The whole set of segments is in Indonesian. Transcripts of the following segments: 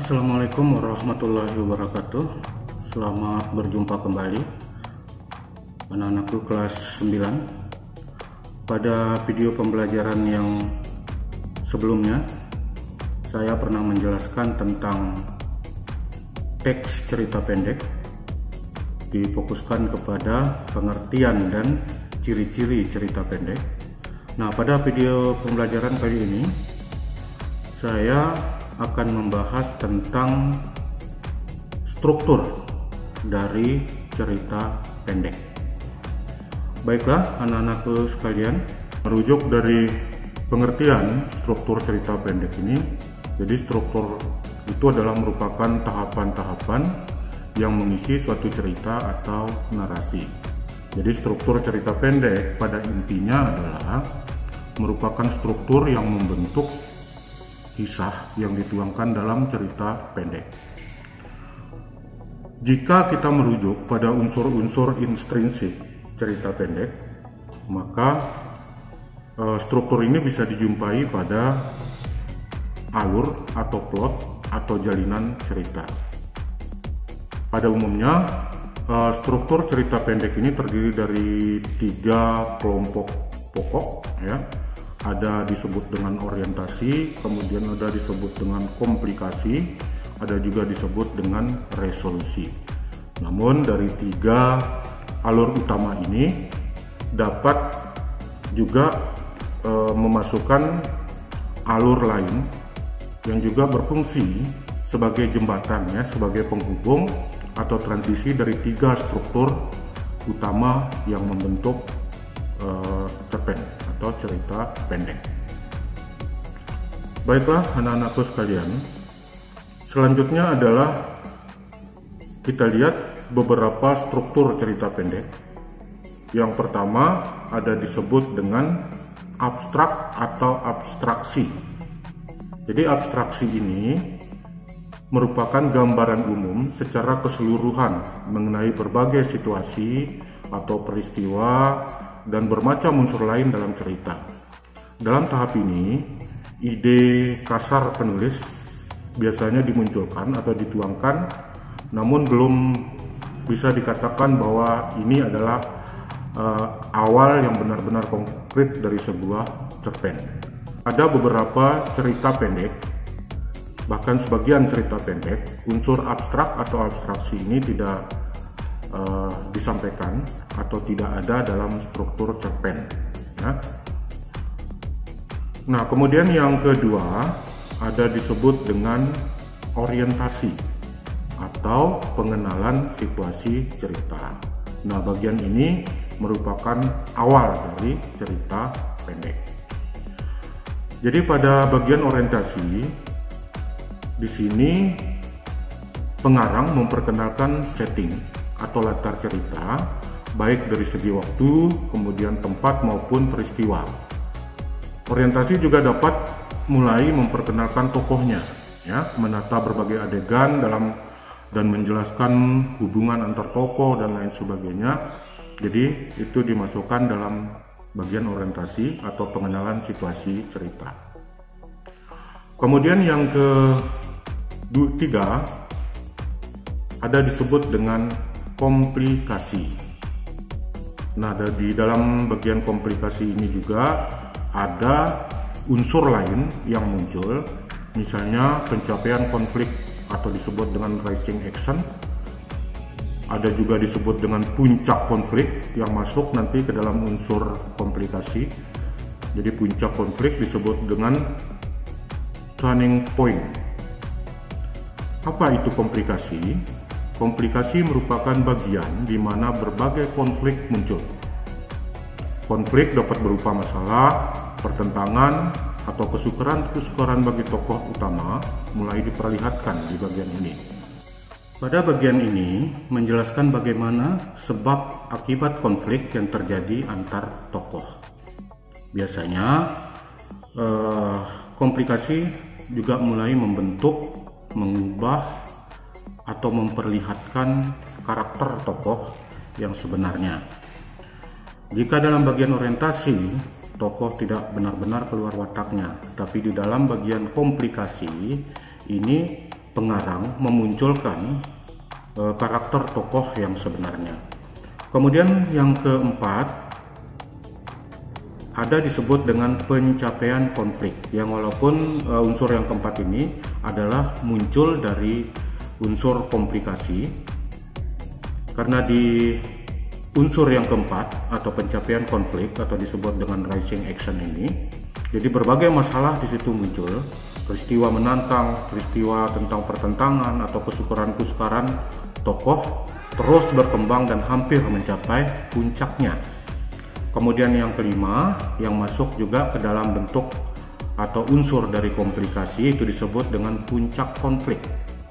Assalamualaikum warahmatullahi wabarakatuh. Selamat berjumpa kembali anak-anakku kelas 9. Pada video pembelajaran yang sebelumnya saya pernah menjelaskan tentang teks cerita pendek, difokuskan kepada pengertian dan ciri-ciri cerita pendek. Nah, pada video pembelajaran kali ini saya akan membahas tentang struktur dari cerita pendek. Baiklah anak-anakku sekalian, merujuk dari pengertian struktur cerita pendek ini, jadi struktur itu adalah merupakan tahapan-tahapan yang mengisi suatu cerita atau narasi. Jadi struktur cerita pendek pada intinya adalah merupakan struktur yang membentuk kisah yang dituangkan dalam cerita pendek. Jika kita merujuk pada unsur-unsur intrinsik cerita pendek, maka struktur ini bisa dijumpai pada alur atau plot atau jalinan cerita. Pada umumnya, struktur cerita pendek ini terdiri dari 3 kelompok pokok, ya. Ada disebut dengan orientasi, kemudian ada disebut dengan komplikasi, ada juga disebut dengan resolusi. Namun dari 3 alur utama ini dapat juga memasukkan alur lain yang juga berfungsi sebagai jembatan, ya, sebagai penghubung atau transisi dari 3 struktur utama yang membentuk cerpen atau cerita pendek. Baiklah anak-anakku sekalian, selanjutnya adalah kita lihat beberapa struktur cerita pendek. Yang pertama ada disebut dengan abstrak atau abstraksi. Jadi abstraksi ini merupakan gambaran umum secara keseluruhan mengenai berbagai situasi atau peristiwa dan bermacam unsur lain dalam cerita. Dalam tahap ini, ide kasar penulis biasanya dimunculkan atau dituangkan, namun belum bisa dikatakan bahwa ini adalah awal yang benar-benar konkret dari sebuah cerpen. Ada beberapa cerita pendek, bahkan sebagian cerita pendek, unsur abstrak atau abstraksi ini tidak disampaikan atau tidak ada dalam struktur cerpen, ya. Nah, kemudian yang kedua ada disebut dengan orientasi atau pengenalan situasi cerita. Nah, bagian ini merupakan awal dari cerita pendek. Jadi pada bagian orientasi di sini pengarang memperkenalkan setting atau latar cerita, baik dari segi waktu, kemudian tempat maupun peristiwa. Orientasi juga dapat mulai memperkenalkan tokohnya, ya, menata berbagai adegan dan menjelaskan hubungan antar tokoh dan lain sebagainya. Jadi itu dimasukkan dalam bagian orientasi atau pengenalan situasi cerita. Kemudian yang ketiga ada disebut dengan komplikasi. Nah, di dalam bagian komplikasi ini juga ada unsur lain yang muncul, misalnya pencapaian konflik atau disebut dengan rising action. Ada juga disebut dengan puncak konflik yang masuk nanti ke dalam unsur komplikasi. Jadi puncak konflik disebut dengan turning point. Apa itu komplikasi? Komplikasi merupakan bagian di mana berbagai konflik muncul. Konflik dapat berupa masalah, pertentangan, atau kesukaran bagi tokoh utama mulai diperlihatkan di bagian ini. Pada bagian ini menjelaskan bagaimana sebab akibat konflik yang terjadi antar tokoh. Biasanya komplikasi juga mulai membentuk, mengubah, atau memperlihatkan karakter tokoh yang sebenarnya. Jika dalam bagian orientasi, tokoh tidak benar-benar keluar wataknya, tapi di dalam bagian komplikasi ini pengarang memunculkan karakter tokoh yang sebenarnya. Kemudian yang keempat, ada disebut dengan pencapaian konflik, yang walaupun unsur yang keempat ini adalah muncul dari unsur komplikasi, karena di unsur yang keempat atau pencapaian konflik atau disebut dengan rising action ini, jadi berbagai masalah di situ muncul, peristiwa menantang, peristiwa tentang pertentangan atau kesukaran-kesukaran tokoh terus berkembang dan hampir mencapai puncaknya. Kemudian yang kelima, yang masuk juga ke dalam bentuk atau unsur dari komplikasi, itu disebut dengan puncak konflik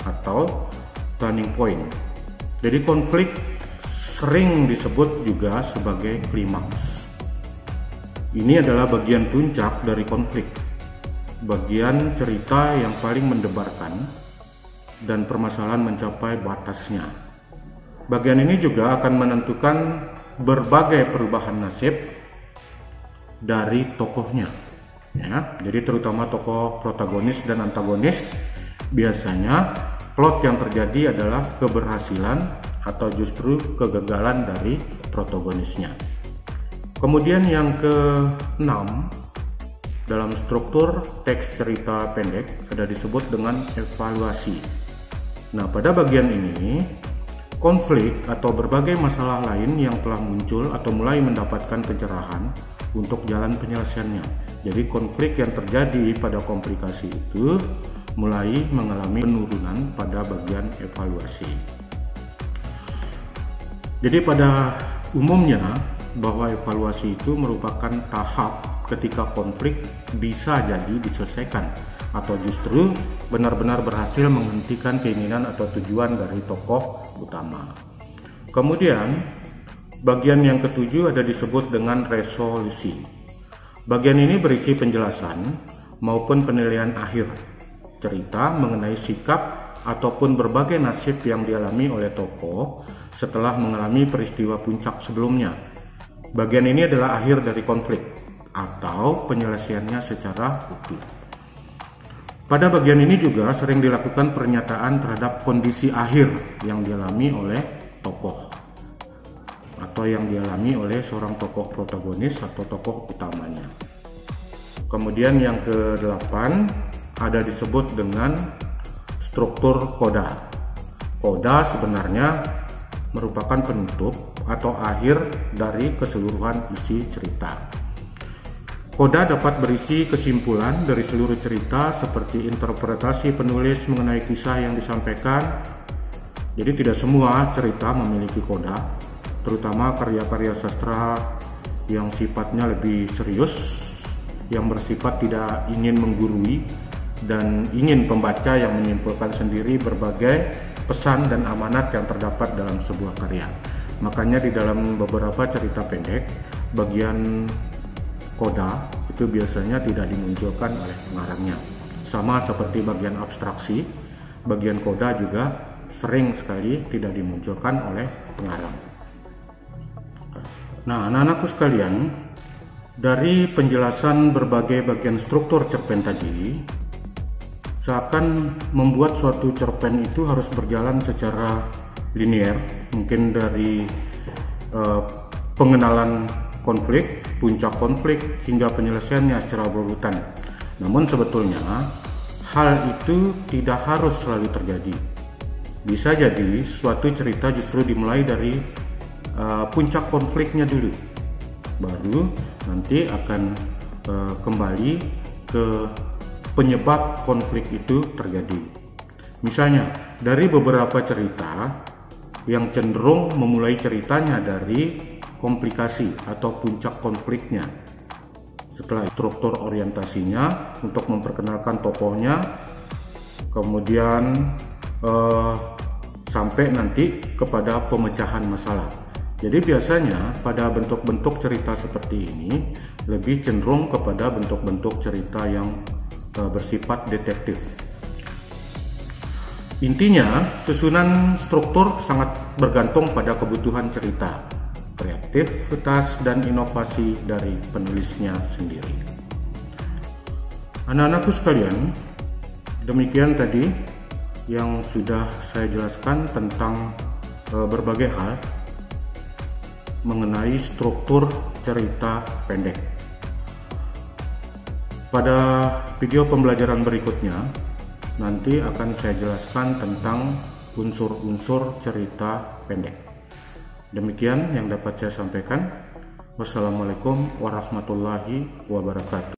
atau turning point. Jadi konflik sering disebut juga sebagai klimaks. Ini adalah bagian puncak dari konflik, bagian cerita yang paling mendebarkan dan permasalahan mencapai batasnya. Bagian ini juga akan menentukan berbagai perubahan nasib dari tokohnya, ya. Jadi terutama tokoh protagonis dan antagonis, biasanya plot yang terjadi adalah keberhasilan atau justru kegagalan dari protagonisnya. Kemudian yang ke-6, dalam struktur teks cerita pendek ada disebut dengan evaluasi. Nah, pada bagian ini, konflik atau berbagai masalah lain yang telah muncul atau mulai mendapatkan pencerahan untuk jalan penyelesaiannya. Jadi konflik yang terjadi pada komplikasi itu mulai mengalami penurunan pada bagian evaluasi. Jadi pada umumnya bahwa evaluasi itu merupakan tahap ketika konflik bisa jadi diselesaikan atau justru benar-benar berhasil menghentikan keinginan atau tujuan dari tokoh utama. Kemudian bagian yang ketujuh ada disebut dengan resolusi. Bagian ini berisi penjelasan maupun penilaian akhir cerita mengenai sikap ataupun berbagai nasib yang dialami oleh tokoh setelah mengalami peristiwa puncak sebelumnya. Bagian ini adalah akhir dari konflik atau penyelesaiannya secara utuh. Pada bagian ini juga sering dilakukan pernyataan terhadap kondisi akhir yang dialami oleh tokoh atau yang dialami oleh seorang tokoh protagonis atau tokoh utamanya. Kemudian yang ke-8 ada disebut dengan struktur koda. Koda sebenarnya merupakan penutup atau akhir dari keseluruhan isi cerita. Koda dapat berisi kesimpulan dari seluruh cerita seperti interpretasi penulis mengenai kisah yang disampaikan. Jadi tidak semua cerita memiliki koda, terutama karya-karya sastra yang sifatnya lebih serius, yang bersifat tidak ingin menggurui dan ingin pembaca yang menyimpulkan sendiri berbagai pesan dan amanat yang terdapat dalam sebuah karya. Makanya di dalam beberapa cerita pendek, bagian koda itu biasanya tidak dimunculkan oleh pengarangnya. Sama seperti bagian abstraksi, bagian koda juga sering sekali tidak dimunculkan oleh pengarang. Nah, anak-anakku sekalian, dari penjelasan berbagai bagian struktur cerpen tadi, seakan membuat suatu cerpen itu harus berjalan secara linear, mungkin dari pengenalan konflik, puncak konflik, hingga penyelesaiannya secara berurutan. Namun sebetulnya hal itu tidak harus selalu terjadi. Bisa jadi suatu cerita justru dimulai dari puncak konfliknya dulu, baru nanti akan kembali ke penyebab konflik itu terjadi. Misalnya dari beberapa cerita yang cenderung memulai ceritanya dari komplikasi atau puncak konfliknya, setelah struktur orientasinya untuk memperkenalkan tokohnya, kemudian sampai nanti kepada pemecahan masalah. Jadi biasanya pada bentuk-bentuk cerita seperti ini lebih cenderung kepada bentuk-bentuk cerita yang bersifat detektif. Intinya, susunan struktur sangat bergantung pada kebutuhan cerita, kreativitas dan inovasi dari penulisnya sendiri. Anak-anakku sekalian, demikian tadi yang sudah saya jelaskan tentang berbagai hal mengenai struktur cerita pendek. Pada video pembelajaran berikutnya nanti akan saya jelaskan tentang unsur-unsur cerita pendek. Demikian yang dapat saya sampaikan. Wassalamualaikum warahmatullahi wabarakatuh.